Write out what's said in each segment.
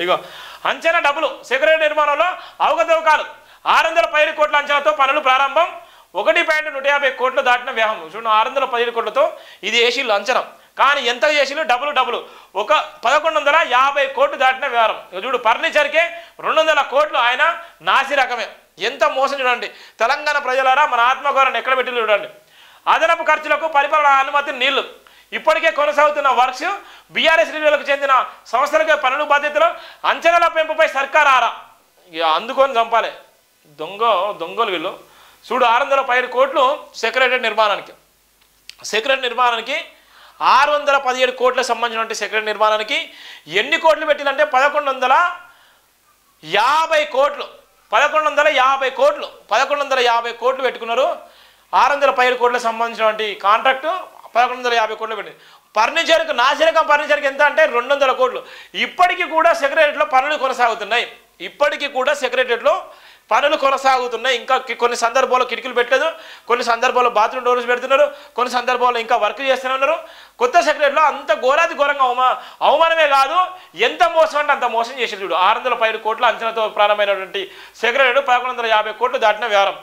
ఇగో అంచనా డబ్బులు సెక్రటరీ నిర్మాణంలో అవకతవకాలు 617 కోట్ల అంచనాతో పనులు ప్రారంభం 1.150 కోట్లు దాటిన వ్యయం. చూడండి 617 కోట్లతో ఇది ఏసీలు అంచనా, కానీ ఎంత చేసిలు డబ్బులు ఒక 1150 కోట్లు దాటిన వ్యవహారం. చూడు ఫర్నిచర్కే 200 కోట్లు ఆయన నాసి రకమే. ఎంత మోసం చూడండి. తెలంగాణ ప్రజలారా మన ఆత్మగౌరవాన్ని ఎక్కడ పెట్టి చూడండి. అదనపు ఖర్చులకు పరిపాలన అనుమతి నీళ్లు ఇప్పటికే కొనసాగుతున్న వర్క్స్ బీఆర్ఎస్ శ్రేణులకు చెందిన సంస్థలకే పనులు బాధ్యతలు అంచనాల పెంపుపై సర్కార్ ఆరా. ఇక అందుకొని చంపాలి దొంగలు వీళ్ళు. చూడు 617 కోట్లు సెక్రటరీ నిర్మాణానికి 617 కోట్లకు సంబంధించిన సెక్రటరీ నిర్మాణానికి ఎన్ని కోట్లు పెట్టిందంటే 1150 కోట్లు 1150 కోట్లు పెట్టుకున్నారు. 617 కోట్లకు సంబంధించినటువంటి కాంట్రాక్టు 1150 కోట్లు పెట్టింది. ఫర్నిచర్కి నాసిరకం ఫర్నిచర్కి ఎంత అంటే 200 కోట్లు. ఇప్పటికీ కూడా సెక్రటరీలో పనులు కొనసాగుతున్నాయి. ఇంకా కొన్ని సందర్భాల్లో కిటికీలు పెట్టలేదు, కొన్ని సందర్భాల్లో బాత్రూమ్ డోర్స్ పెడుతున్నారు, కొన్ని సందర్భాల్లో ఇంకా వర్క్ చేస్తూనే ఉన్నారు. కొత్త సెక్రటరీలో అంత ఘోరంగా అవమానమే కాదు, ఎంత మోసం అంటే అంత మోసం చేసారు. చూడు 617 కోట్ల అంచనాతో ప్రారంభమైనటువంటి సెక్రటరీ 1150 కోట్లు దాటిన వ్యవహారం.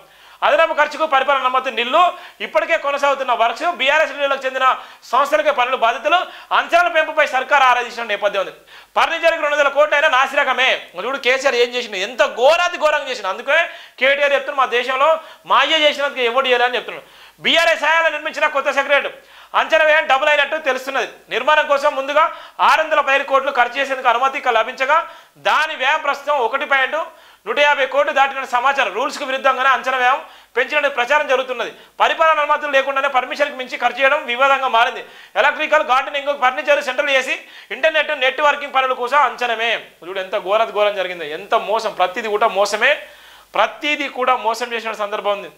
అదనపు ఖర్చుకు పరిపాలన అనుమతి నిల్లు ఇప్పటికే కొనసాగుతున్న వర్క్స్ బీఆర్ఎస్ శ్రేణులకు చెందిన సంస్థలకే పనులు బాధ్యతలు అంచనాల పెంపుపై సర్కార్ ఆరాధించిన నేపథ్యం ఉంది. ఫర్నిచర్కి 200 కోట్లు అయినా నాసిరకమే. చూడు కేసీఆర్ ఏం చేసిండు, ఎంత ఘోరంగా చేసిండు. అందుకే కేటీఆర్ చెప్తున్నాడు, మా దేశంలో మాయ చేసినందుకు ఎవరు చేయాలని చెప్తున్నాడు. బీఆర్ఎస్ హయాంలో నిర్మించిన కొత్త సెక్రటరీ అంచనా వ్యయం డబుల్ అయినట్టు తెలుస్తున్నది. నిర్మాణం కోసం ముందుగా 617 కోట్లు ఖర్చు చేసేందుకు అనుమతి లభించగా దాని వ్యయం ప్రస్తుతం 1.150 కోట్లు దాటిన సమాచారం. రూల్స్కు విరుద్ధంగానే అంచనా వ్యయం పెంచినట్టు ప్రచారం జరుగుతున్నది. పరిపాలన అనుమతులు లేకుండానే పర్మిషన్కి మించి ఖర్చు చేయడం వివాదంగా మారింది. ఎలక్ట్రికల్ గార్డెనింగ్ ఫర్నిచర్ సెంటర్లు చేసి ఇంటర్నెట్ నెట్వర్కింగ్ పనుల కోసం అంచనమే. చూడు ఎంత ఘోరం జరిగింది, ఎంత మోసం. ప్రతిదీ కూడా మోసం చేసిన సందర్భం ఉంది.